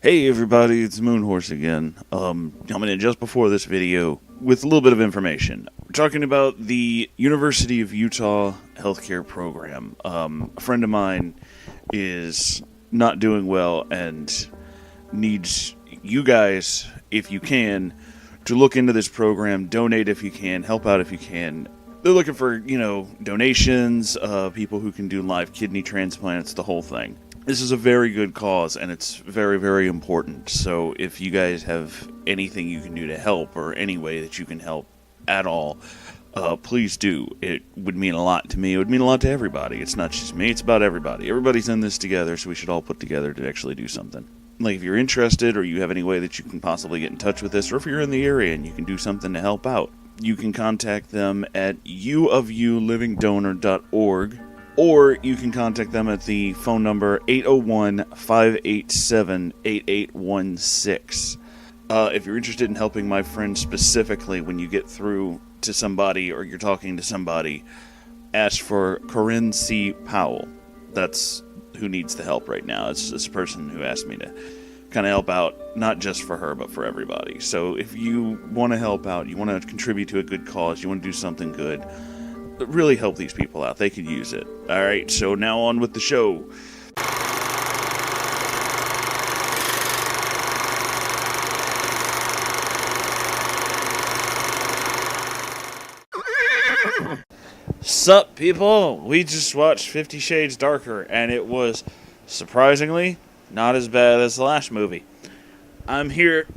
Hey everybody, it's Moonhorse again. Coming in just before this video with a little bit of information. We're talking about the University of Utah healthcare program. A friend of mine is not doing well and needs you guys, if you can, to look into this program, donate if you can, help out if you can. They're looking for, donations, people who can do live kidney transplants, the whole thing. This is a very good cause, and it's very, very important. So if you guys have anything you can do to help, or any way that you can help at all, please do. It would mean a lot to me. It would mean a lot to everybody. It's not just me. It's about everybody. Everybody's in this together, so we should all put together to actually do something. Like, if you're interested, or you have any way that you can possibly get in touch with this, or if you're in the area and you can do something to help out, you can contact them at uofulivingdonor.org. Or you can contact them at the phone number 801-587-8816. If you're interested in helping my friend specifically, when you get through to somebody or you're talking to somebody, ask for Corinne C. Powell. That's who needs the help right now. It's this person who asked me to kind of help out, not just for her, but for everybody. So if you want to help out, you want to contribute to a good cause, you want to do something good, really help these people out. They could use it. Alright, so now on with the show. Sup, people? We just watched 50 Shades Darker, and it was, surprisingly, not as bad as the last movie. I'm here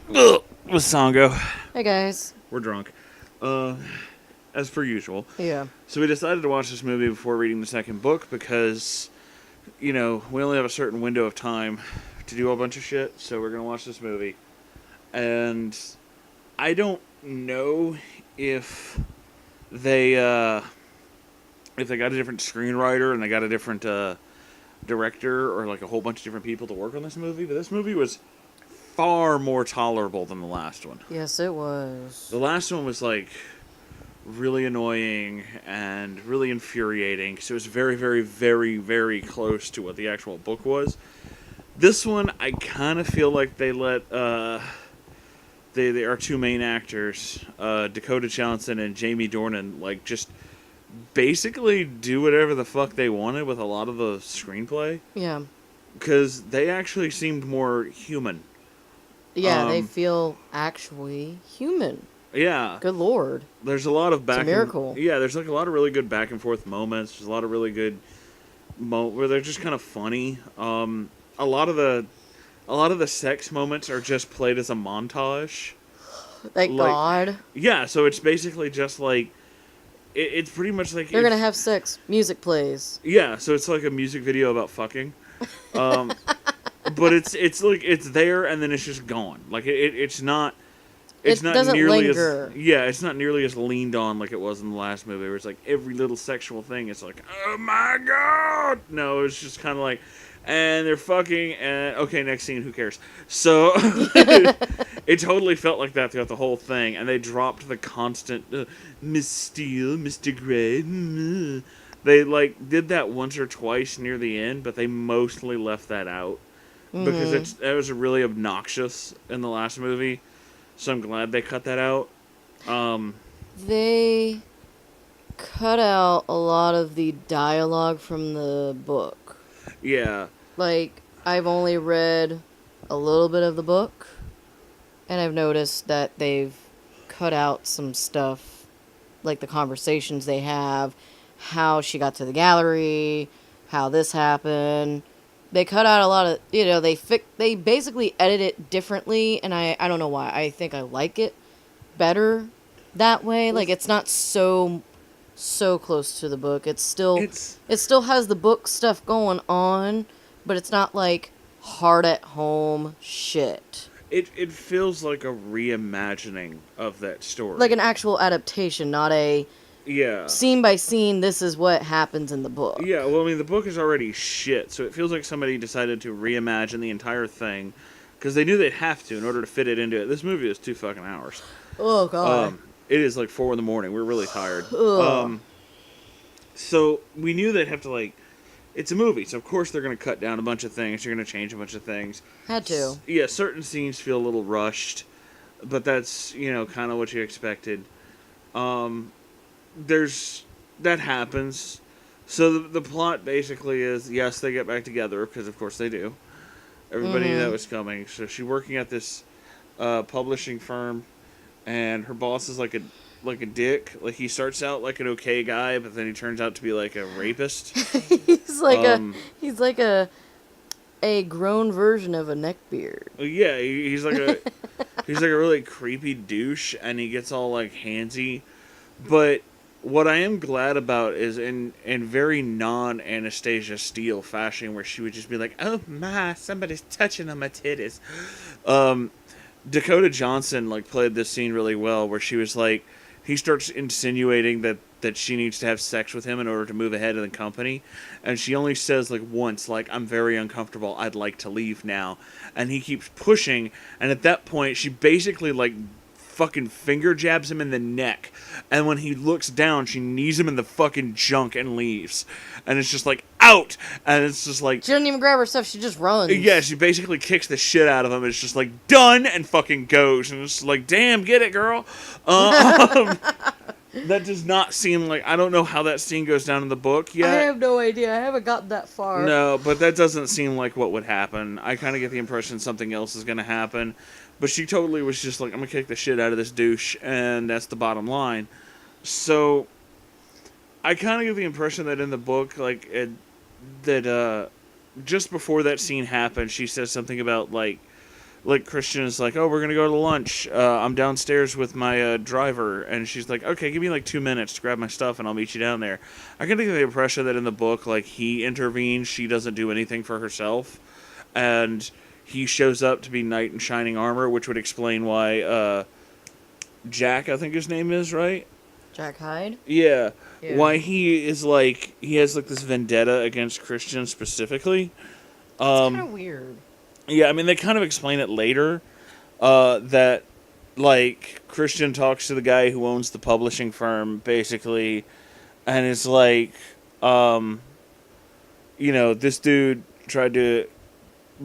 with Sango. Hey, guys. We're drunk. As per usual. Yeah. So we decided to watch this movie before reading the second book because, we only have a certain window of time to do a bunch of shit, so we're going to watch this movie. And I don't know if they got a different screenwriter and they got a different director or like a whole bunch of different people to work on this movie, but this movie was far more tolerable than the last one. Yes, it was. The last one was like really annoying and really infuriating, so it was very, very, very, very close to what the actual book was. This one, I kind of feel like they let our two main actors, Dakota Johnson and Jamie Dornan, like just basically do whatever the fuck they wanted with a lot of the screenplay. Yeah. Because they actually seemed more human. Yeah, they feel actually human. Yeah. Good lord. There's a lot of back. It's a miracle. There's like a lot of really good back and forth moments. There's a lot of really good where they're just kind of funny. A lot of the sex moments are just played as a montage. Thank God. Yeah, so it's basically just like it's pretty much like they're gonna have sex. Music plays. Yeah, so it's like a music video about fucking. But it's like it's there and then it's just gone. Like it's not. It's not doesn't nearly linger. It's not nearly as leaned on like it was in the last movie, where it's like every little sexual thing. It's like, oh my god! No, it's just kind of like, and they're fucking, and okay, next scene, who cares? So it totally felt like that throughout the whole thing, and they dropped the constant Miss Steele, Mr. Gray. They like did that once or twice near the end, but they mostly left that out because it was really obnoxious in the last movie. So I'm glad they cut that out. They cut out a lot of the dialogue from the book. Yeah. Like, I've only read a little bit of the book, and I've noticed that they've cut out some stuff, like the conversations they have, how she got to the gallery, how this happened. They cut out a lot of, they basically edit it differently, and I don't know why. I think I like it better that way. Like, it's not so close to the book. It still has the book stuff going on, but it's not like hard at home shit. It feels like a reimagining of that story. Like an actual adaptation, not a scene by scene, this is what happens in the book. Yeah, well, I mean, the book is already shit, so it feels like somebody decided to reimagine the entire thing, because they knew they'd have to in order to fit it into it. This movie is 2 fucking hours. Oh, God. It is like 4 a.m. We're really tired. So we knew they'd have to, like, it's a movie, so of course they're going to cut down a bunch of things. You're going to change a bunch of things. Had to. Yeah, certain scenes feel a little rushed, but that's, kind of what you expected. That happens. So the plot basically is, yes, they get back together, because of course they do. Everybody knew that was coming. So she's working at this publishing firm, and her boss is like a dick. Like, he starts out like an okay guy, but then he turns out to be like a rapist. he's like a grown version of a neckbeard. Yeah, he's like a really creepy douche, and he gets all like handsy. But what I am glad about is in very non-Anastasia Steele fashion, where she would just be like, "Oh my, somebody's touching on my titties." Dakota Johnson like played this scene really well, where she was like, he starts insinuating that she needs to have sex with him in order to move ahead in the company, and she only says like once, like, "I'm very uncomfortable, I'd like to leave now," and he keeps pushing, and at that point she basically like fucking finger jabs him in the neck, and when he looks down, she knees him in the fucking junk and leaves, and it's just like, out, and it's just like, she doesn't even grab her stuff, she just runs. Yeah, she basically kicks the shit out of him. It's just like, done, and fucking goes, and it's like, damn, get it, girl. That does not seem like, I don't know how that scene goes down in the book yet. I have no idea. I haven't gotten that far. No, but that doesn't seem like what would happen. I kind of get the impression something else is going to happen. But she totally was just like, I'm going to kick the shit out of this douche, and that's the bottom line. So, I kind of get the impression that in the book, like, just before that scene happened, she says something about, like Christian is like, "Oh, we're going to go to lunch. I'm downstairs with my driver." And she's like, "Okay, give me like 2 minutes to grab my stuff and I'll meet you down there." I kind of get the impression that in the book, like, he intervenes, she doesn't do anything for herself. And he shows up to be knight in shining armor, which would explain why Jack, I think his name is, right? Jack Hyde? Yeah. Why he is like, he has like this vendetta against Christian specifically. It's kind of weird. Yeah, I mean, they kind of explain it later, that, like, Christian talks to the guy who owns the publishing firm, basically, and it's like, this dude tried to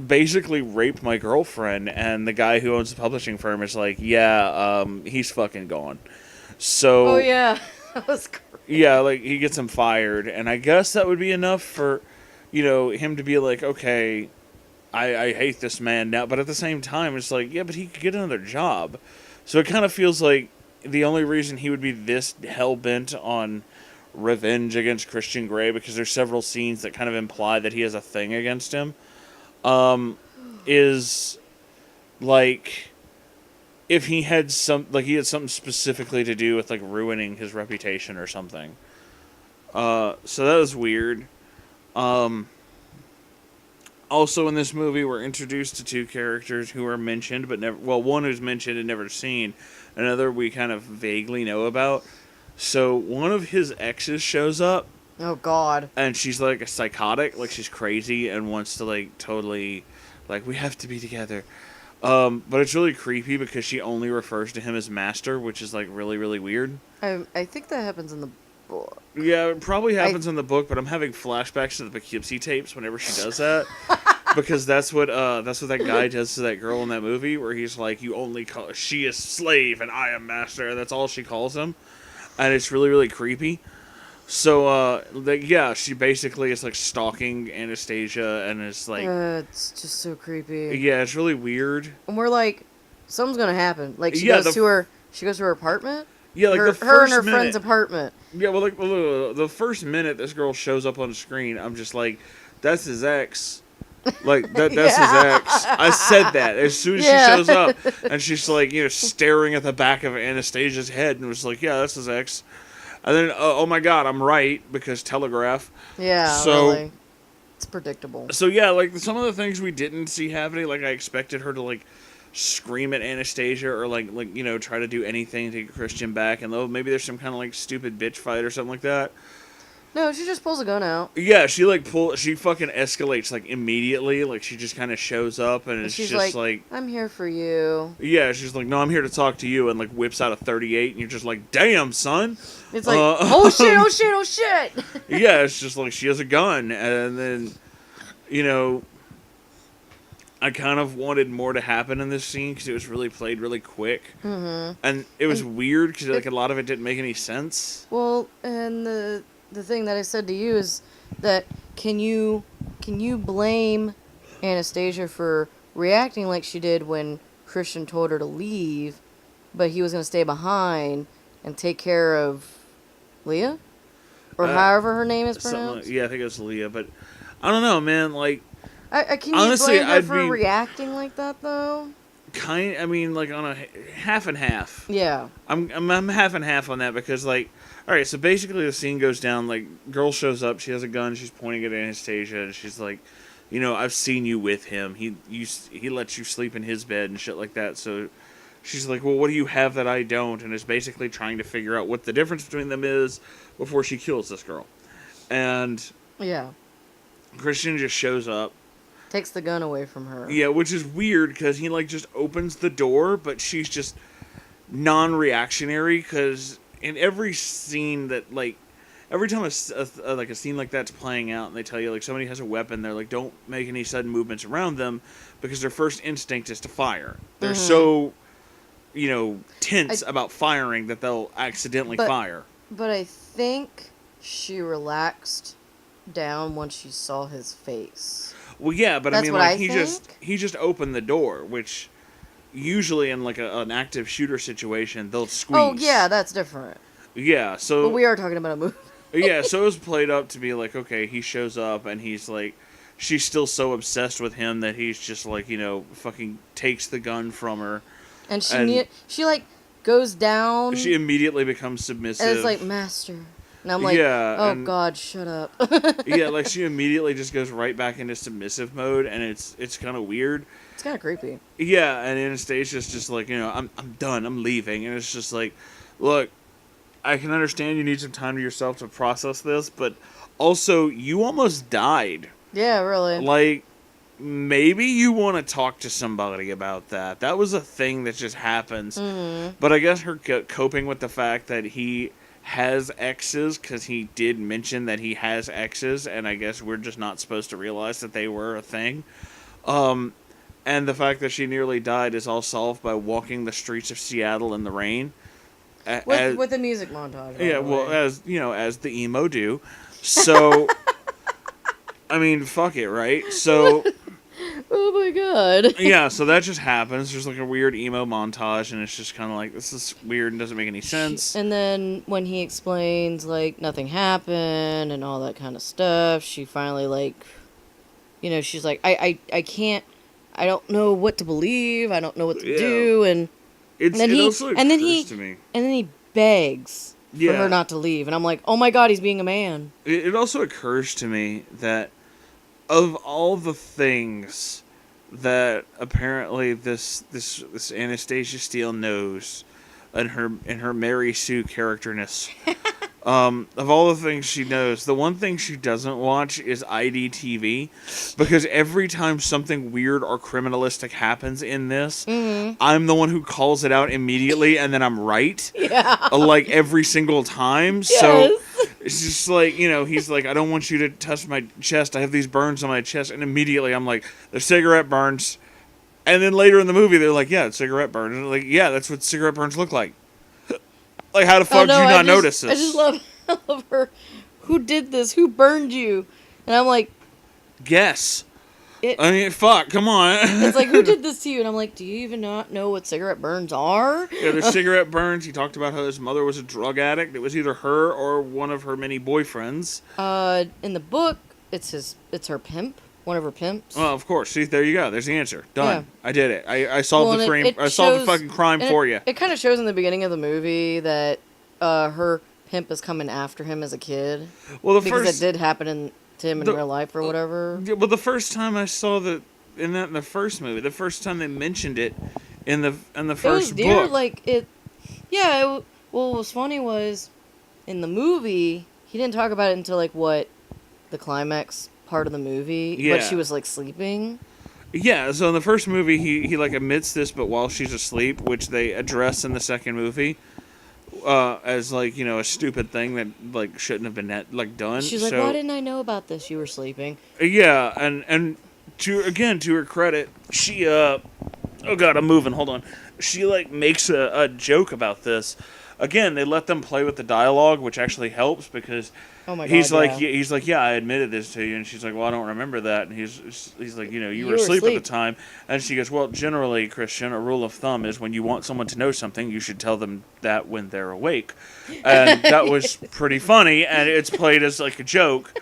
basically rape my girlfriend, and the guy who owns the publishing firm is like, yeah, he's fucking gone. So... Oh, yeah. That was great. Yeah, like, he gets him fired, and I guess that would be enough for, him to be like, okay... I hate this man now, but at the same time, it's like, yeah, but he could get another job. So it kind of feels like the only reason he would be this hell-bent on revenge against Christian Grey, because there's several scenes that kind of imply that he has a thing against him, is, like, if he had something specifically to do with, like, ruining his reputation or something. So that was weird. Also in this movie, we're introduced to two characters who are mentioned, but never... Well, one who's mentioned and never seen. Another we kind of vaguely know about. So, one of his exes shows up. Oh, God. And she's, like, a psychotic. Like, she's crazy and wants to, like, totally... Like, we have to be together. But it's really creepy because she only refers to him as master, which is, like, really, really weird. I think that happens in the book. Yeah, it probably happens in the book, but I'm having flashbacks to the Poughkeepsie tapes whenever she does that. Because that's what that guy does to that girl in that movie, where he's like, "You only call she is slave and I am master," and that's all she calls him, and it's really, really creepy. So, she basically is like stalking Anastasia, and it's like, it's just so creepy. Yeah, it's really weird. And we're like, something's gonna happen. Like, she goes to her apartment. Yeah, like her and her friend's apartment. Yeah, well, like the first minute this girl shows up on the screen, I'm just like, that's his ex. Like, that's his ex. I said that as soon as she shows up. And she's like, staring at the back of Anastasia's head and was like, yeah, that's his ex. And then, oh my God, I'm right, because Telegraph. Yeah, so, really. It's predictable. So, yeah, like, some of the things we didn't see happening, like, I expected her to, like, scream at Anastasia or, like try to do anything to get Christian back. And, maybe there's some kind of, like, stupid bitch fight or something like that. No, she just pulls a gun out. Yeah, she fucking escalates like immediately. Like she just kind of shows up and it's She's just like, I'm here for you. yeah, she's like, no, I'm here to talk to you, and like whips out a 38, and you're just like, damn, son. It's like, oh shit, oh shit, oh shit. Yeah, it's just like she has a gun, and then, you know, I kind of wanted more to happen in this scene because it was really played really quick, and it was weird because like a lot of it didn't make any sense. Well, and the thing that I said to you is that can you blame Anastasia for reacting like she did when Christian told her to leave, but he was going to stay behind and take care of Leah? Or however her name is pronounced? Yeah, I think it was Leah, but I don't know, man. Like, can you honestly, blame her for reacting like that, though? I mean, like, on a half and half. Yeah. I'm half and half on that because, like, all right, so basically the scene goes down, like, girl shows up, she has a gun, she's pointing at Anastasia, and she's like, you know, I've seen you with him. He lets you sleep in his bed and shit like that, so she's like, well, what do you have that I don't? And is basically trying to figure out what the difference between them is before she kills this girl. And yeah, Christian just shows up. Takes the gun away from her. Yeah, which is weird because he, like, just opens the door, but she's just non-reactionary because in every scene that, like, every time a scene like that's playing out and they tell you, like, somebody has a weapon, they're like, don't make any sudden movements around them because their first instinct is to fire. They're so, you know, tense about firing that they'll accidentally fire. But I think she relaxed down once she saw his face. Well, yeah, but That's I mean, like, he just opened the door, which usually in, like, an active shooter situation, they'll squeeze. Oh, yeah, that's different. Yeah, so... But we are talking about a movie. Yeah, so it was played up to be like, okay, he shows up and he's like, she's still so obsessed with him that he's just like, you know, fucking takes the gun from her. And she like, goes down. She immediately becomes submissive. And it's like, master. And I'm like, yeah, oh, God, shut up. Yeah, like, she immediately just goes right back into submissive mode, and it's kind of weird. It's kind of creepy. Yeah, and Anastasia's just like, you know, I'm done, I'm leaving. And it's just like, look, I can understand you need some time to yourself to process this, but also, you almost died. Yeah, really. Like, maybe you want to talk to somebody about that. That was a thing that just happens. Mm-hmm. But I guess her coping with the fact that he has exes, because he did mention that he has exes, and I guess we're just not supposed to realize that they were a thing. And the fact that she nearly died is all solved by walking the streets of Seattle in the rain. With the music montage. Yeah, well, as you know, as the emo do. So, I mean, fuck it, right? So, oh my God. Yeah, so that just happens. There's like a weird emo montage, and it's just kind of like, this is weird and doesn't make any sense. And then when he explains, like, nothing happened and all that kind of stuff, she finally, like, you know, she's like, I can't, I don't know what to believe, I don't know what to do, and then he begs for her not to leave, and I'm like, oh my God, he's being a man. It also occurs to me that of all the things that apparently this Anastasia Steele knows in her Mary Sue characterness, of all the things she knows, the one thing she doesn't watch is IDTV, because every time something weird or criminalistic happens in this, I'm the one who calls it out immediately, and then I'm right. Yeah. Like, every single time. Yes. So it's just like, you know, he's like, I don't want you to touch my chest. I have these burns on my chest. And immediately I'm like, there's cigarette burns. And then later in the movie, they're like, yeah, it's cigarette burns. And I'm like, yeah, that's what cigarette burns look like. Like, how the fuck did you not notice this? I just love her. Who did this? Who burned you? And I'm like... Guess. I mean, fuck, come on. It's like, who did this to you? And I'm like, do you even not know what cigarette burns are? Yeah, there's cigarette burns. He talked about how his mother was a drug addict. It was either her or one of her many boyfriends. In the book, it's her pimp. One of her pimps. Well, of course. See, there you go. There's the answer. Done. Yeah. I did it. I solved the frame. I solved the fucking crime for you. It kind of shows in the beginning of the movie that her pimp is coming after him as a kid. Well, because it did happen to him in real life or whatever. Yeah, well, the first time I saw in the first movie, the first time they mentioned it in the first book. Like it. Yeah. What was funny was in the movie He didn't talk about it until, like, what? The climax part of the movie? Yeah. But she was, like, sleeping? Yeah, so in the first movie, he like, admits this, but while she's asleep, which they address in the second movie, as, like, you know, a stupid thing that, like, shouldn't have been, like, done. She's like, why didn't I know about this? You were sleeping. Yeah, and to her credit, she, oh god, I'm moving, hold on. She, like, makes a joke about this. Again, they let them play with the dialogue, which actually helps, because Oh my God, he's like, yeah. he's like, yeah, I admitted this to you, and she's like, well, I don't remember that, and he's like, you know, you were were asleep at asleep. the time, and she goes, well, generally, Christian, a rule of thumb is when you want someone to know something, you should tell them that when they're awake, and that was pretty funny, and it's played as, like, a joke.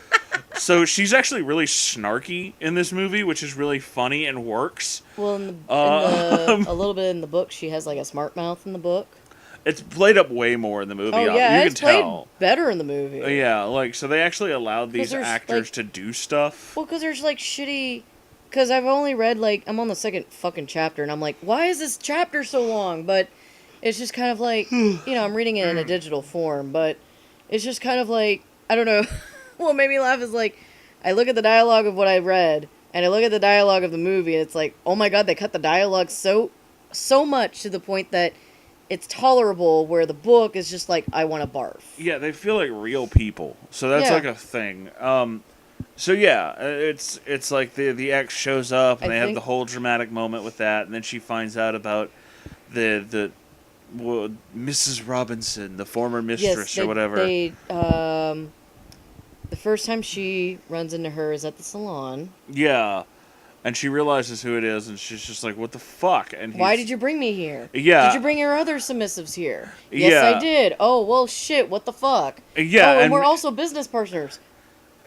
So she's actually really snarky in this movie, which is really funny and works. Well, a little bit in the book, she has, like, a smart mouth in the book. It's played up way more in the movie. Oh, yeah, you it's can tell. played better in the movie. Yeah, like, so they actually allowed these actors like, to do stuff. Well, because there's, like, shitty... Because I've only read, like... I'm on the second fucking chapter, and I'm like, why is this chapter so long? But it's just kind of like... you know, I'm reading it in a digital form, but it's just kind of like... I don't know. What made me laugh is, like, I look at the dialogue of what I read, and I look at the dialogue of the movie, and it's like, oh my god, they cut the dialogue so much to the point that it's tolerable, where the book is just like, I want to barf. Yeah, they feel like real people. So that's Yeah. like a thing. So yeah, it's like the ex shows up and they have the whole dramatic moment with that, and then she finds out about the Mrs. Robinson, the former mistress or whatever. The first time she runs into her is at the salon. Yeah. And she realizes who it is, and she's just like, what the fuck? And why did you bring me here? Yeah. Did you bring your other submissives here? Yes, Yeah. I did. Oh, well, shit, what the fuck? Yeah. Oh, and we're also business partners.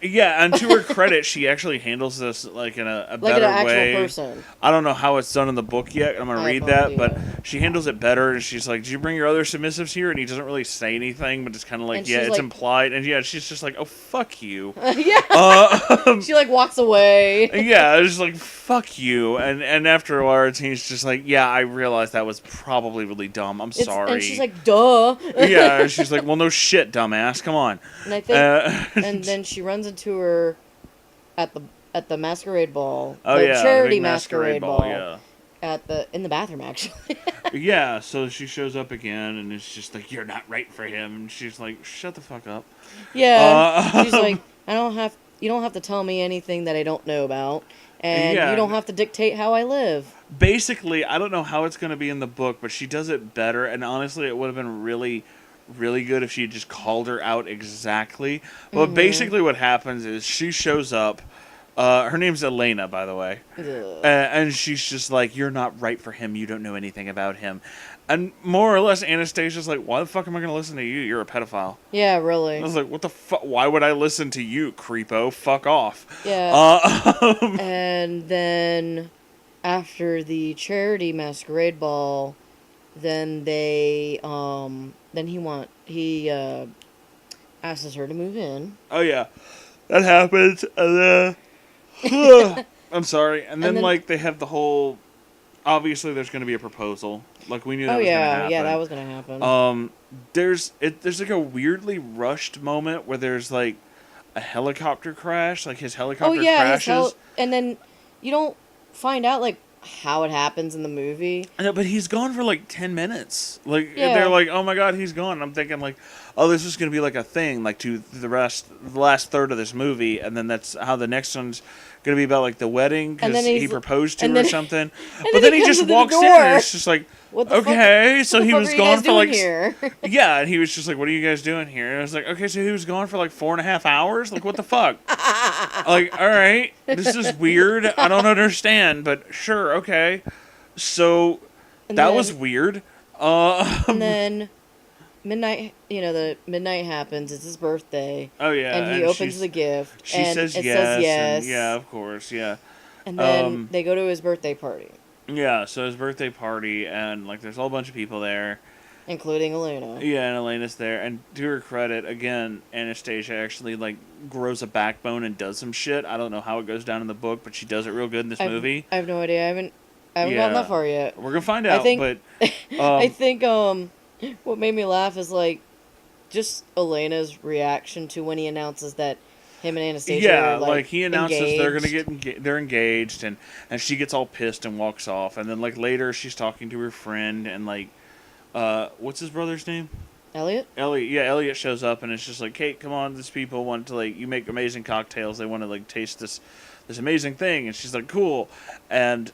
Yeah, and to her credit, she actually handles this like in a like better an actual way. Person. I don't know how it's done in the book yet. I'm gonna read that, but she handles it better. And she's like, "Did you bring your other submissives here?" And he doesn't really say anything, but it's kind of like, and yeah, it's like, implied. And yeah, she's just like, "Oh, fuck you." Yeah. She like walks away. Yeah, it's just like, "Fuck you." And afterwards, he's just like, "Yeah, I realized that was probably really dumb. I'm sorry." And she's like, "Duh." Yeah, and she's like, "Well, no shit, dumbass. Come on." And I think, and then she runs into her at the masquerade ball. Oh, the yeah, charity big masquerade ball. Yeah. In the bathroom, actually. Yeah, so she shows up again, and it's just like, you're not right for him. And she's like, shut the fuck up. Yeah. She's like, you don't have to tell me anything that I don't know about. And you don't have to dictate how I live. Basically, I don't know how it's going to be in the book, but she does it better. And honestly, it would have been really, really good if she had just called her out exactly. But basically what happens is she shows up. Her name's Elena, by the way. And she's just like, you're not right for him. You don't know anything about him. And more or less, Anastasia's like, why the fuck am I going to listen to you? You're a pedophile. Yeah, really. I was like, what the fuck? Why would I listen to you, creepo? Fuck off. Yeah. And then after the charity masquerade ball, then he asks her to move in. Oh, yeah. That happens. And then... I'm sorry. And then, like, they have the whole... Obviously, there's going to be a proposal. Like, we knew that was going to happen. Yeah, that was going to happen. There's like, a weirdly rushed moment where there's, like, a helicopter crash. Like, his helicopter crashes. And then you don't find out, like, how it happens in the movie. No, but he's gone for, like, 10 minutes. Like, they're like, oh, my God, he's gone. And I'm thinking, like, oh, this is going to be, like, a thing, like, to the last third of this movie. And then that's how the next one's going to be about, like, the wedding, because he proposed to her or something. But then he just walks in, and it's just like, okay, so he was gone for, like... Yeah, and he was just like, what are you guys doing here? And I was like, okay, so he was gone for, like, 4.5 hours? Like, what the fuck? Like, all right, this is weird. I don't understand, but sure, okay. So, that was weird. And then... midnight happens. It's his birthday. Oh yeah, and he opens the gift. She says yes. And yeah, of course, yeah. And then they go to his birthday party. Yeah, so his birthday party, and like there's a whole bunch of people there, including Elena. Yeah, and Elena's there. And to her credit, again, Anastasia actually like grows a backbone and does some shit. I don't know how it goes down in the book, but she does it real good in this movie. I have no idea. I haven't gotten that far yet. We're gonna find out. I think what made me laugh is like just Elena's reaction to when he announces that him and Anastasia Yeah, are, like he announces they're gonna engaged. they're engaged, and she gets all pissed and walks off, and then like later she's talking to her friend, and like, what's his brother's name? Elliot? Elliot. Yeah, Elliot shows up, and it's just like, Kate, come on, these people want to like, you make amazing cocktails, they want to like taste this amazing thing, and she's like, cool, and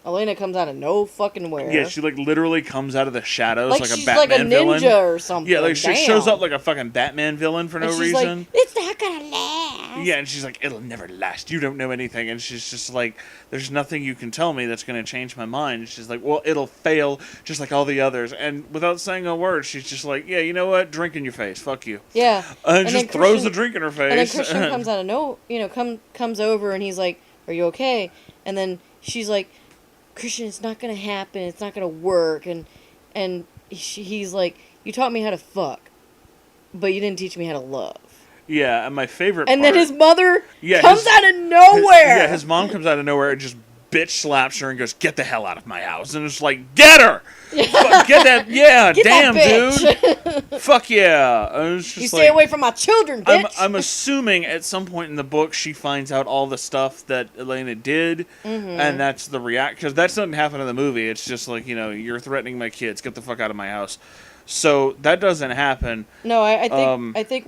Elena comes out of no fucking where. yeah, she like literally comes out of the shadows like like she's a Batman like a ninja villain. or something. Yeah, like she Damn. shows up like a fucking Batman villain for and no she's reason. like, it's not gonna last. Yeah, and she's like, it'll never last. You don't know anything. And she's just like, there's nothing you can tell me that's going to change my mind. And she's like, well, it'll fail just like all the others. And without saying a word, she's just like, yeah, you know what? Drink in your face. Fuck you. Yeah. And just throws the drink in her face. And then Christian comes out of comes over and he's like, are you okay? And then she's like, Christian, it's not going to happen. It's not going to work. And he's like, you taught me how to fuck, but you didn't teach me how to love. Yeah, and my favorite And part, then his mother yeah, comes out of nowhere. His mom comes out of nowhere and just bitch slaps her and goes, get the hell out of my house. And it's like, get her! Get that, yeah, Get damn, that dude. Fuck yeah. And it's just you stay away from my children, bitch. I'm assuming at some point in the book she finds out all the stuff that Elena did, and that's the react, because that doesn't happen in the movie. It's just like, you're threatening my kids, get the fuck out of my house. So that doesn't happen. No, I think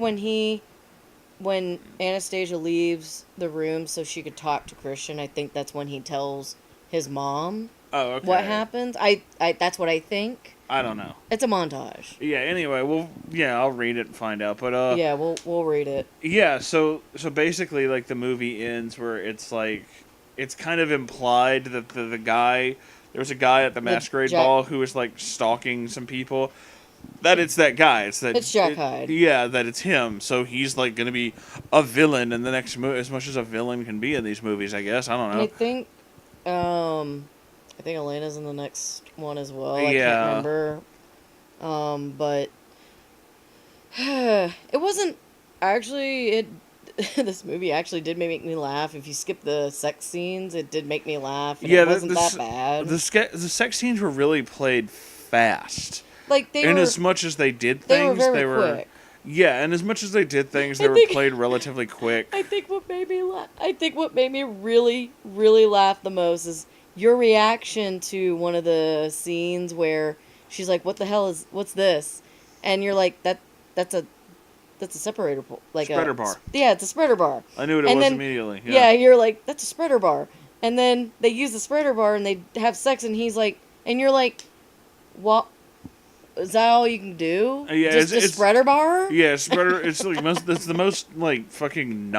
when Anastasia leaves the room so she could talk to Christian, I think that's when he tells his mom what happens. I that's what I think. I don't know. It's a montage. Yeah, anyway, I'll read it and find out. But yeah, we'll read it. Yeah, so basically like the movie ends where it's like it's kind of implied that the guy, there was a guy at the masquerade ball who was like stalking some people. That it's that guy. It's Jack Hyde. Yeah, that it's him. So he's like going to be a villain in the next movie, as much as a villain can be in these movies, I guess. I don't know. And I think Elena's in the next one as well. I Yeah. can't remember. But it wasn't actually this movie actually did make me laugh. If you skip the sex scenes, it did make me laugh. And it wasn't that bad. The sex scenes were really played fast. Like as much as they did things, they were quick. Yeah, and as much as they did things, they were played relatively quick. I think what made me really, really laugh the most is your reaction to one of the scenes where she's like, what's this? And you're like, that's a separator, like spreader bar. Yeah, it's a spreader bar. I knew what it was immediately. Yeah, you're like, that's a spreader bar. And then they use the spreader bar and they have sex and he's like, and you're like, what? Is that all you can do? Yeah, just a spreader bar? Yeah, spreader. It's like that's the most like fucking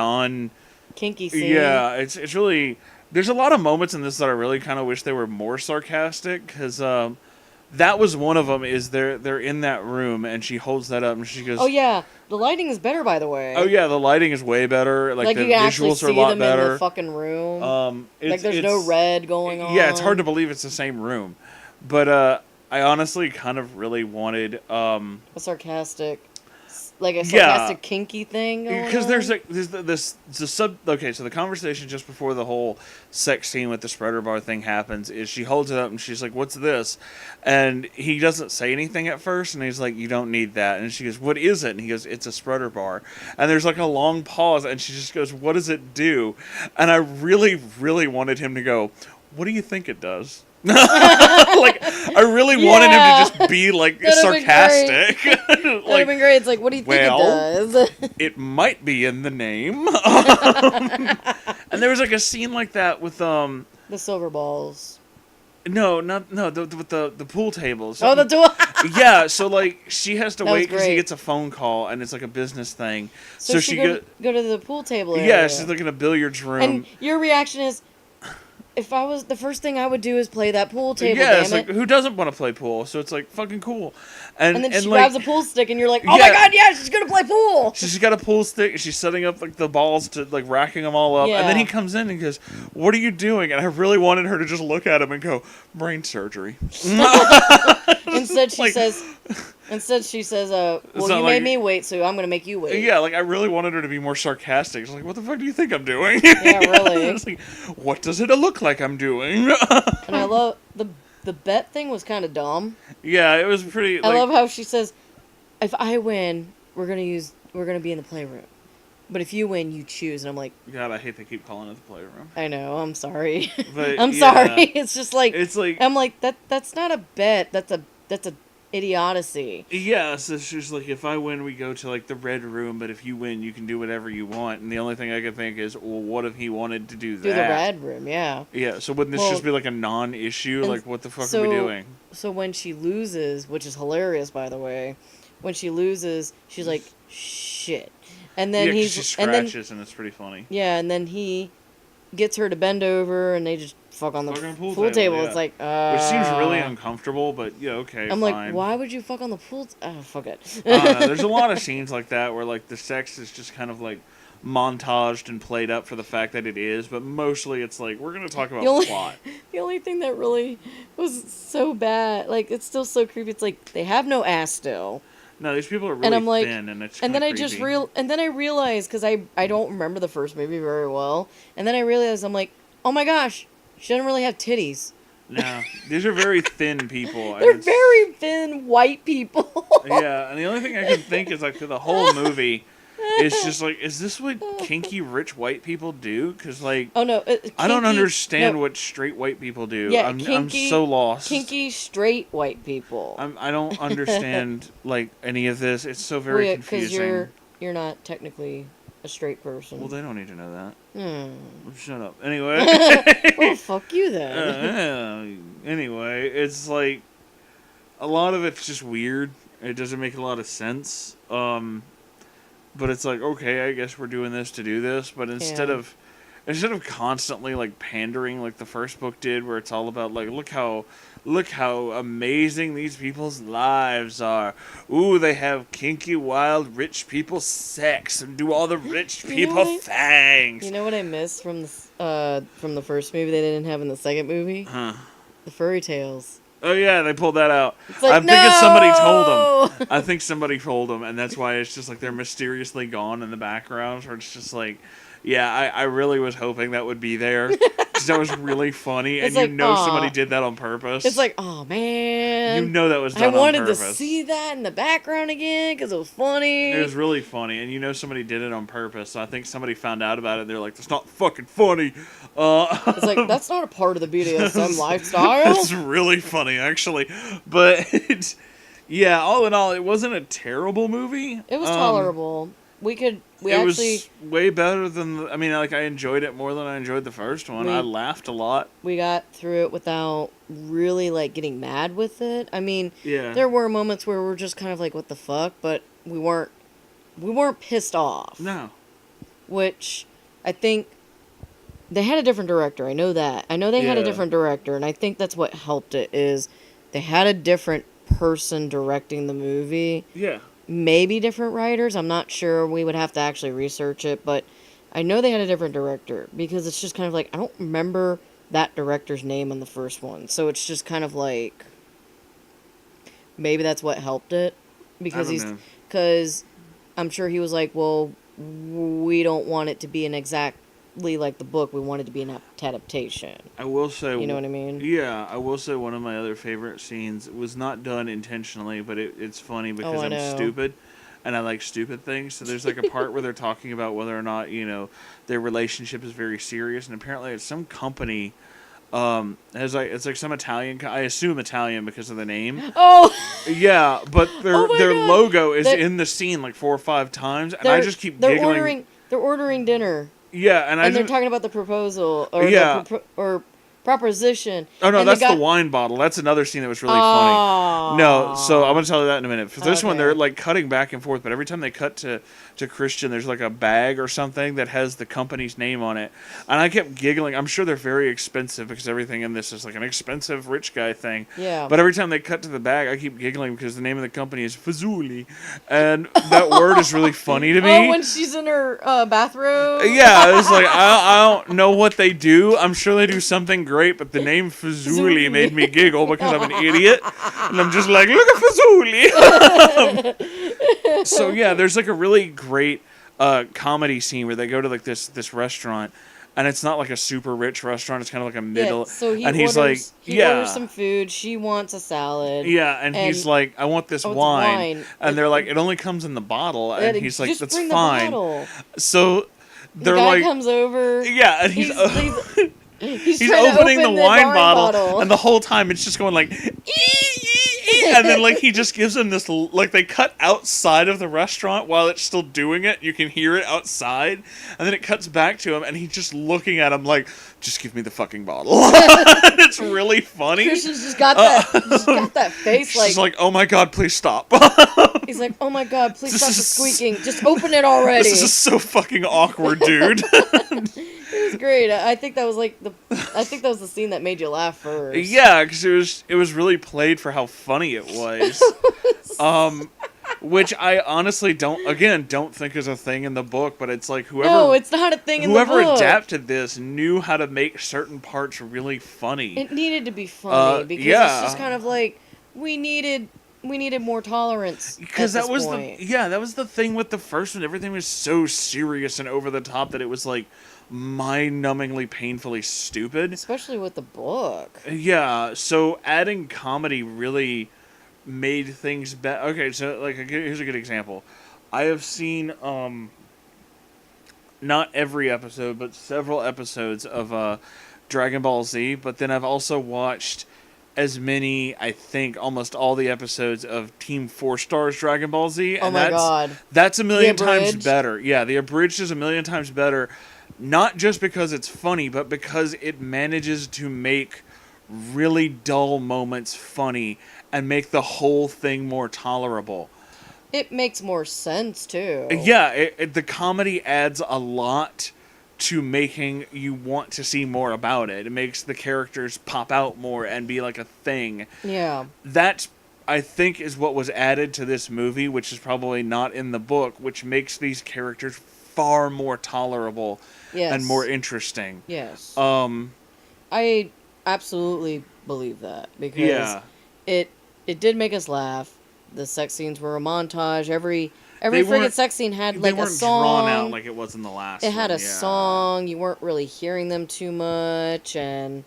kinky scene. Yeah, it's really. There's a lot of moments in this that I really kind of wish they were more sarcastic, because that was one of them. Is they're in that room and she holds that up and she goes, "Oh yeah, the lighting is better, by the way." Oh yeah, the lighting is way better. Like the you can visuals are a see lot them better. in the fucking room. It's there's no red going on. Yeah, it's hard to believe it's the same room, but I honestly kind of really wanted a sarcastic kinky thing. Because there's so the conversation just before the whole sex scene with the spreader bar thing happens is she holds it up and she's like, "What's this?" And he doesn't say anything at first, and he's like, "You don't need that." And she goes, "What is it?" And he goes, "It's a spreader bar." And there's like a long pause, and she just goes, "What does it do?" And I really, really wanted him to go, "What do you think it does?" Like I really wanted him to just be like sarcastic. That'd have been great. It's like, what do you think it does? It might be in the name. And there was like a scene like that with the silver balls. No, with the pool tables. Oh, the door. Yeah, so like she has to wait because great. he gets a phone call and it's like a business thing. So she go to the pool table area. Yeah, she's like in a billiards room. And your reaction is, if I was, the first thing I would do is play that pool table. Yeah, damn it's like, who doesn't want to play pool? So it's like fucking cool. And then she like, grabs a pool stick, and you're like, oh my god, yeah, she's gonna play pool. She's got a pool stick. She's setting up like the balls to like racking them all up. Yeah. And then he comes in and goes, "What are you doing?" And I really wanted her to just look at him and go, "Brain surgery." Instead, she says, well, you made me wait, so I'm going to make you wait. Yeah, like, I really wanted her to be more sarcastic. She's like, what the fuck do you think I'm doing? Yeah, really. It's like, what does it look like I'm doing? And I love, the bet thing was kind of dumb. Yeah, it was pretty, I love how she says, if I win, we're gonna be in the playroom. But if you win, you choose. And I'm like, God, I hate they keep calling it the playroom. I know, I'm sorry. But I'm yeah, sorry. It's just like, it's like, I'm like, that's not a bet. That's a idiocy. yeah, so it's just like, if I win, we go to like the red room, but if you win, you can do whatever you want. And the only thing I could think is, well, what if he wanted to do that? Do the red room, yeah. Yeah, so wouldn't this just be like a non-issue? Like, what the fuck are we doing? So when she loses, which is hilarious, by the way, when she loses, she's like, shit. And then she scratches, and it's pretty funny. Yeah, and then he gets her to bend over, and they just fuck on the pool table. Yeah. It's like, which seems really uncomfortable, but yeah, okay, I'm fine. like, why would you fuck on the pool? Fuck it. There's a lot of scenes like that where like the sex is just kind of like montaged and played up for the fact that it is, but mostly it's like, we're gonna talk about plot. The only thing that really was so bad, like, it's still so creepy. It's like they have no ass still. No, these people are really thin, and it's. And then I realized, because I don't remember the first movie very well, and then I realized, I'm like, oh my gosh, she doesn't really have titties. No, these are very thin people. They're very thin white people. Yeah, and the only thing I can think is like through the whole movie, it's just like, is this what kinky rich white people do? Because like, oh no, I don't understand what straight white people do. Yeah, I'm so lost. Kinky straight white people. I don't understand like any of this. It's so very confusing. Because you're not technically a straight person. Well, they don't need to know that. Shut up. Anyway. Well, fuck you then. Anyway, it's like a lot of it's just weird. It doesn't make a lot of sense. But it's like, okay, I guess we're doing this to do this. But instead of constantly like pandering like the first book did, where it's all about like, look how amazing these people's lives are. Ooh, they have kinky, wild, rich people sex and do all the rich people things. You know what I miss from the first movie they didn't have in the second movie? Huh. The furry tales. Oh yeah, they pulled that out. Like, I'm thinking somebody told them. I think somebody told them, and that's why it's just like they're mysteriously gone in the background, or it's just like, yeah, I really was hoping that would be there, because that was really funny, and like, somebody did that on purpose. It's like, oh man, you know that was done on purpose. I wanted to see that in the background again because it was funny. It was really funny, and somebody did it on purpose. So I think somebody found out about it. And they're like, "That's not fucking funny." It's like, that's not a part of the BDSM lifestyle. It's really funny, actually, but yeah. All in all, it wasn't a terrible movie. It was tolerable. It was way better than. I enjoyed it more than I enjoyed the first one. I laughed a lot. We got through it without really like getting mad with it. I mean, yeah. There were moments where we're just kind of like, what the fuck, but we weren't pissed off. No. Which I think they had a different director. I know that. I know they had a different director, and I think that's what helped it is they had a different person directing the movie. Yeah. Maybe different writers. I'm not sure. We would have to actually research it, but I know they had a different director because it's just kind of like, I don't remember that director's name on the first one. So it's just kind of like, maybe that's what helped it because I'm sure he was like, well, we don't want it to be an exactly like the book. We want it to be an adaptation. I will say, you know what I mean? Yeah, I will say one of my other favorite scenes was not done intentionally, but it's funny because I'm stupid, and I like stupid things. So there's like a part where they're talking about whether or not their relationship is very serious, and apparently it's some company. It's like some Italian. I assume Italian because of the name. Oh, yeah, but their logo is in the scene like 4 or 5 times, and I just keep giggling. They're ordering dinner. Yeah, and they're talking about the proposal or proposition. Oh no, that's the wine bottle. That's another scene that was really funny. No, so I'm gonna tell you that in a minute. For this one, they're like cutting back and forth, but every time they cut to Christian, there's like a bag or something that has the company's name on it, and I kept giggling. I'm sure they're very expensive because everything in this is like an expensive rich guy thing. Yeah. But every time they cut to the bag, I keep giggling because the name of the company is Fazuli, and that word is really funny to me. Oh, when she's in her bathroom. Yeah, it's like I don't know what they do. I'm sure they do something great, but the name Fazuli made me giggle because I'm an idiot, and I'm just like, look at Fazuli. So yeah, there's like a really great comedy scene where they go to like this restaurant, and it's not like a super rich restaurant. It's kind of like a middle. Yeah, so he and orders, he orders some food. She wants a salad. Yeah, and he's like, I want this wine. And they're like, it only comes in the bottle. And he's like, that's fine. So they're the guy like, comes over. Yeah, and he's he's opening the wine bottle, and the whole time it's just going like, and then like he just gives him this, like they cut outside of the restaurant while it's still doing it. You can hear it outside, and then it cuts back to him, and he's just looking at him like, just give me the fucking bottle. It's really funny. Christian's just got that face like, she's like, oh my god, please stop. He's like, oh my god, please stop the squeaking. Just open it already. This is so fucking awkward, dude. It was great. I think that was the scene that made you laugh first. Yeah, because it was really played for how funny it was. Which I honestly don't think is a thing in the book, but it's like whoever. No, it's not a thing in the book. Whoever adapted this knew how to make certain parts really funny. It needed to be funny because it's just kind of like we needed more tolerance. Because that was the thing with the first one. Everything was so serious and over the top that it was like mind-numbingly painfully stupid. Especially with the book. Yeah, so adding comedy really made things better. Okay, so like here's a good example. I have seen not every episode, but several episodes of Dragon Ball Z, but then I've also watched as many, I think, almost all the episodes of Team 4 Star's Dragon Ball Z. And God. That's a million times better. Yeah, the abridged is a million times better. Not just because it's funny, but because it manages to make really dull moments funny and make the whole thing more tolerable. It makes more sense, too. Yeah, the comedy adds a lot to making you want to see more about it. It makes the characters pop out more and be like a thing. Yeah. That, I think, is what was added to this movie, which is probably not in the book, which makes these characters far more tolerable and more interesting. Yes. I absolutely believe that because it did make us laugh. The sex scenes were a montage. Every friggin' sex scene had like a song. They weren't drawn out like it was in the last one. It had a song. You weren't really hearing them too much, and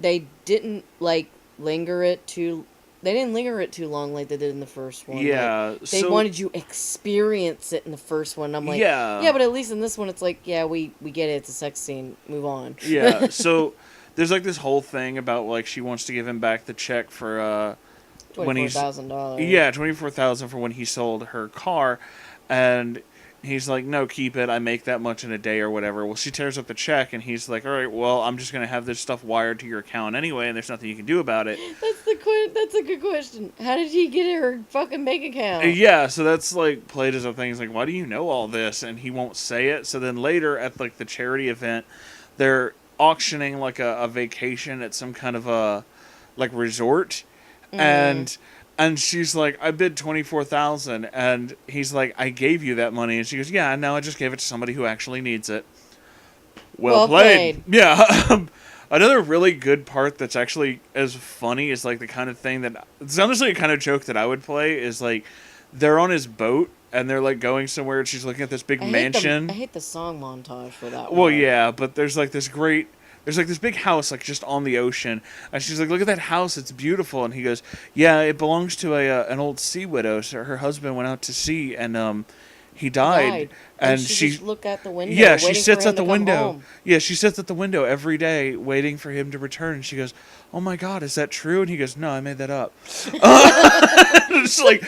they didn't linger it too. They didn't linger it too long like they did in the first one. Yeah, they wanted you to experience it in the first one. I'm like, yeah, but at least in this one, it's like, yeah, we get it. It's a sex scene. Move on. Yeah. So there's like this whole thing about like she wants to give him back the check for $24,000. Yeah, $24,000 for when he sold her car, and he's like, no, keep it. I make that much in a day or whatever. Well, she tears up the check, and he's like, all right, well, I'm just gonna have this stuff wired to your account anyway, and there's nothing you can do about it. That's a good question. How did he get her fucking bank account? Yeah, so that's like played as a thing. He's like, why do you know all this? And he won't say it. So then later at like the charity event, they're auctioning like a vacation at some kind of a like resort. And she's like, I bid $24,000, and he's like, I gave you that money, and she goes, yeah, now I just gave it to somebody who actually needs it. Well played. Yeah. Another really good part that's actually as funny is like the kind of thing that it's honestly a kind of joke that I would play is like they're on his boat and they're like going somewhere and she's looking at this big mansion. I hate the song montage for that one. Well, yeah, but there's like this big house like just on the ocean, and she's like, look at that house, it's beautiful. And he goes, yeah, it belongs to an old sea widow. So her husband went out to sea and he died. And she just look at the window. Yeah, she sits at the window. Home. Yeah, she sits at the window every day waiting for him to return. And she goes, oh my God, is that true? And he goes, no, I made that up. It's like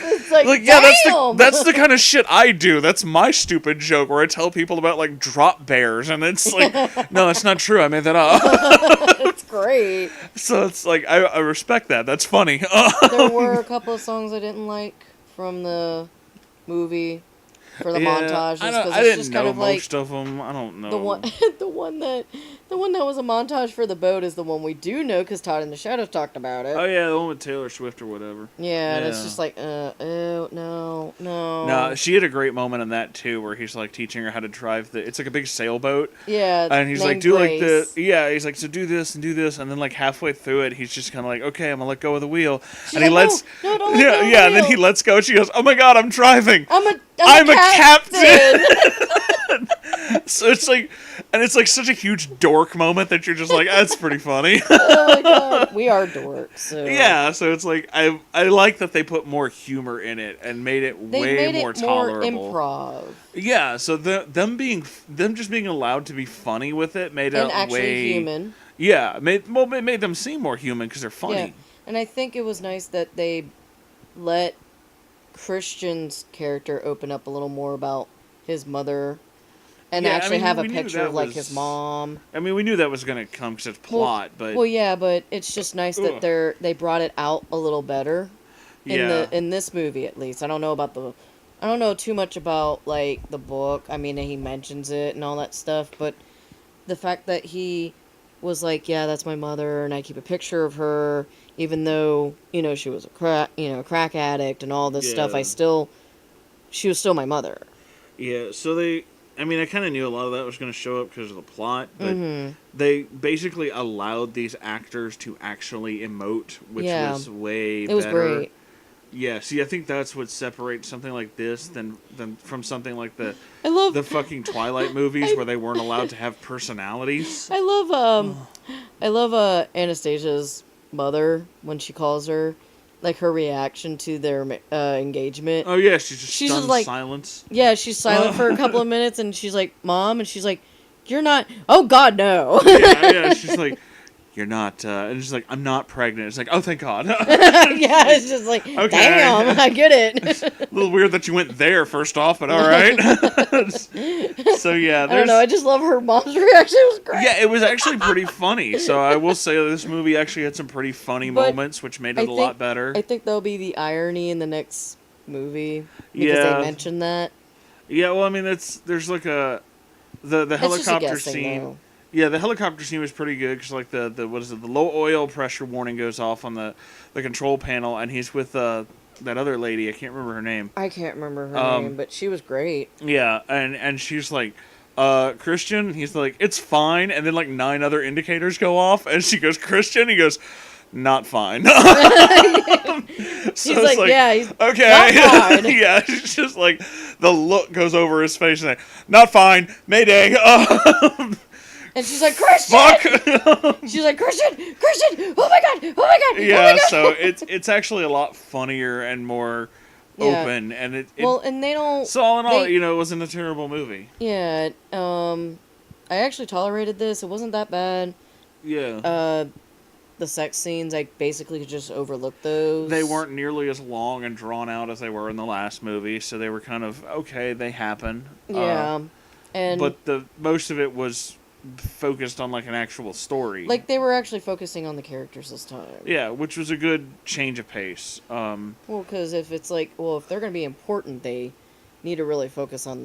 yeah, that's the kind of shit I do. That's my stupid joke where I tell people about like drop bears, and it's like, no, it's not true. I made that up. It's great. So it's like I respect that. That's funny. There were a couple of songs I didn't like from the movie. For the montage, I didn't know most of them. I don't know. The one that was a montage for the boat is the one we do know because Todd in the Shadows talked about it. Oh yeah, the one with Taylor Swift or whatever. Yeah, and it's just like, no. No, she had a great moment in that too, where he's like teaching her how to drive it's like a big sailboat. Yeah, and he's like, do Grace. He's like, so do this, and then like halfway through it, he's just kind of like, okay, I'm gonna let go of the wheel, and he lets, and then he lets go, and she goes, oh my God, I'm driving. I'm a Captain. So it's like, and it's like such a huge dork moment that you're just like, that's pretty funny. Oh my god, we are dorks. So. Yeah, so it's like I like that they put more humor in it and made it more tolerable. More improv. Yeah, so them just being allowed to be funny with it made and it actually way human. Yeah, it made them seem more human because they're funny. Yeah. And I think it was nice that they let Christian's character open up a little more about his mother. And actually have a picture of, like, his mom. I mean, we knew that was going to come because it's plot, but... Well, yeah, but it's just nice that they brought it out a little better. In this movie, at least. I don't know too much about, like, the book. I mean, he mentions it and all that stuff, but the fact that he was like, yeah, that's my mother, and I keep a picture of her, even though, she was a crack addict and all this stuff, she was still my mother. Yeah, so I kind of knew a lot of that was going to show up because of the plot, but they basically allowed these actors to actually emote, which was way better. It was great. Yeah, see, I think that's what separates something like this than from something like the fucking Twilight movies where they weren't allowed to have personalities. I love Anastasia's mother when she calls her. Like, her reaction to their engagement. Oh, yeah, she's just like, silence. Yeah, she's silent for a couple of minutes, and she's like, Mom, and she's like, you're not, oh, God, no. yeah, she's like, you're not, and she's like, I'm not pregnant. It's like, oh, thank God. Yeah, it's just like, okay. Damn, I get it. A little weird that you went there, first off, but all right. So, yeah. I don't know, I just love her mom's reaction. It was great. Yeah, it was actually pretty funny. So, I will say this movie actually had some pretty funny moments, which made it a lot better. I think there'll be the irony in the next movie, because they mentioned that. Yeah, well, I mean, there's like the helicopter scene. Though. Yeah, the helicopter scene was pretty good because, like, the low oil pressure warning goes off on the control panel, and he's with that other lady. I can't remember her name. I can't remember her name, but she was great. Yeah, and she's like, Christian? He's like, it's fine, and then, like, 9 other indicators go off, and she goes, Christian? He goes, not fine. She's like, yeah, he's okay. Not fine. Yeah, she's just like, the look goes over his face, and like, not fine, Mayday. And she's like, Christian! Fuck! She's like, Christian! Oh my god! Yeah, so it's actually a lot funnier and more open, and and they don't... So all in all, it wasn't a terrible movie. Yeah, I actually tolerated this. It wasn't that bad. Yeah. The sex scenes, I basically could just overlook those. They weren't nearly as long and drawn out as they were in the last movie, so they were kind of, okay, they happen. Yeah. But the most of it was focused on, like, an actual story. Like, they were actually focusing on the characters this time. Yeah, which was a good change of pace. Well, because if it's like, if they're going to be important, they need to really focus on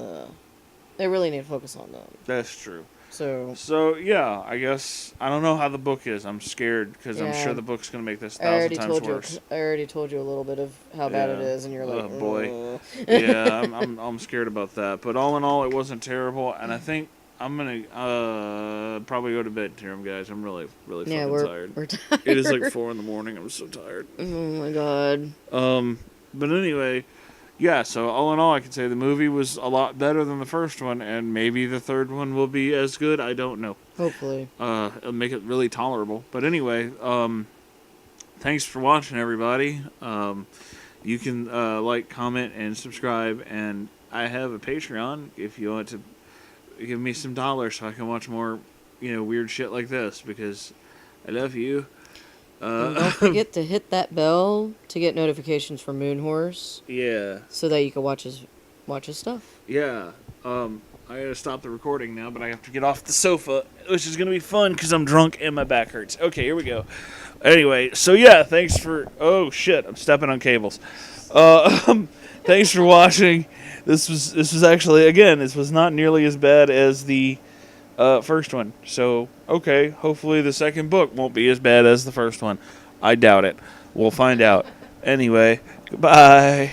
They really need to focus on them. That's true. So yeah, I guess, I don't know how the book is. I'm scared, because I'm sure the book's going to make this 1,000 times worse. I already told you a little bit of how bad it is, and you're like, oh, boy. Yeah, I'm scared about that. But all in all, it wasn't terrible, and I think I'm going to probably go to bed, guys. I'm really fucking tired. We're tired. It is like 4 in the morning. I'm so tired. Oh, my God. But anyway... Yeah, so all in all, I can say the movie was a lot better than the first one, and maybe the third one will be as good. I don't know. Hopefully. It'll make it really tolerable. But anyway, thanks for watching, everybody. You can like, comment, and subscribe, and I have a Patreon if you want to give me some dollars so I can watch more, weird shit like this, because I love you. And don't forget to hit that bell to get notifications from Moonhorse. Yeah. So that you can watch his stuff. Yeah. I gotta stop the recording now, but I have to get off the sofa, which is gonna be fun because I'm drunk and my back hurts. Okay, here we go. Anyway, so yeah, thanks for... Oh, shit, I'm stepping on cables. Thanks for watching. This was actually, again, this was not nearly as bad as the... first one. So, okay, hopefully the second book won't be as bad as the first one. I doubt it. We'll find out. Anyway, goodbye.